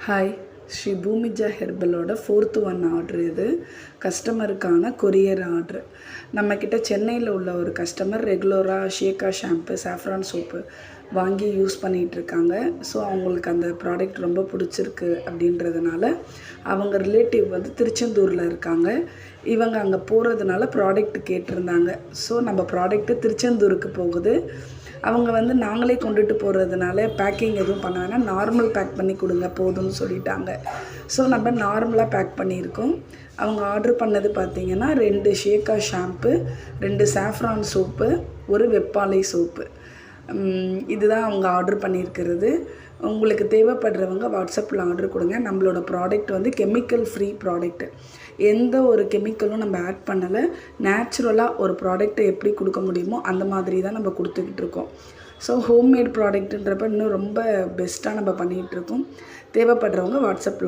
Hi, Sri Bhoomija ஹெர்பலோட 4th one order இது. கஸ்டமருக்கான கொரியர் ஆர்டர். நம்மக்கிட்ட சென்னையில் உள்ள ஒரு கஸ்டமர் ரெகுலராக ஷேக்கா ஷாம்பு, சாஃப்ரான் சோப்பு வாங்கி யூஸ் பண்ணிகிட்ருக்காங்க. ஸோ அவங்களுக்கு அந்த ப்ராடக்ட் ரொம்ப பிடிச்சிருக்கு அப்படின்றதுனால அவங்க ரிலேட்டிவ் வந்து திருச்செந்தூரில் இருக்காங்க. இவங்க அங்கே போகிறதுனால ப்ராடக்ட் கேட்டிருந்தாங்க. ஸோ நம்ம ப்ராடக்ட்டு திருச்செந்தூருக்கு போகுது. அவங்க வந்து நாங்களே கொண்டுட்டு போகிறதுனால பேக்கிங் எதுவும் பண்ண வேணாம், நார்மல் பேக் பண்ணி கொடுங்க போதும்னு சொல்லிட்டாங்க. ஸோ நம்ம நார்மலாக பேக் பண்ணியிருக்கோம். அவங்க ஆர்டர் பண்ணது பார்த்திங்கன்னா 2 ஷேக்கா ஷாம்பு, 2 சாஃப்ரான் சோப்பு, ஒரு வெப்பாலை சோப்பு. இதுதான் அவங்க ஆர்டர் பண்ணியிருக்கிறது. உங்களுக்கு தேவைப்படுறவங்க வாட்ஸ்அப்பில் ஆர்டர் கொடுங்க. நம்மளோட ப்ராடக்ட் வந்து கெமிக்கல் ஃப்ரீ ப்ராடக்ட்டு. எந்த ஒரு கெமிக்கலும் நம்ம ஆட் பண்ணலை. நேச்சுரலாக ஒரு ப்ராடக்ட்டை எப்படி கொடுக்க முடியுமோ அந்த மாதிரி தான் நம்ம கொடுத்துக்கிட்டு இருக்கோம். ஸோ ஹோம்மேட் ப்ராடக்ட்டுன்றப்ப இன்னும் ரொம்ப பெஸ்ட்டாக நம்ம பண்ணிகிட்ருக்கோம். தேவைப்படுறவங்க வாட்ஸ்அப்பில்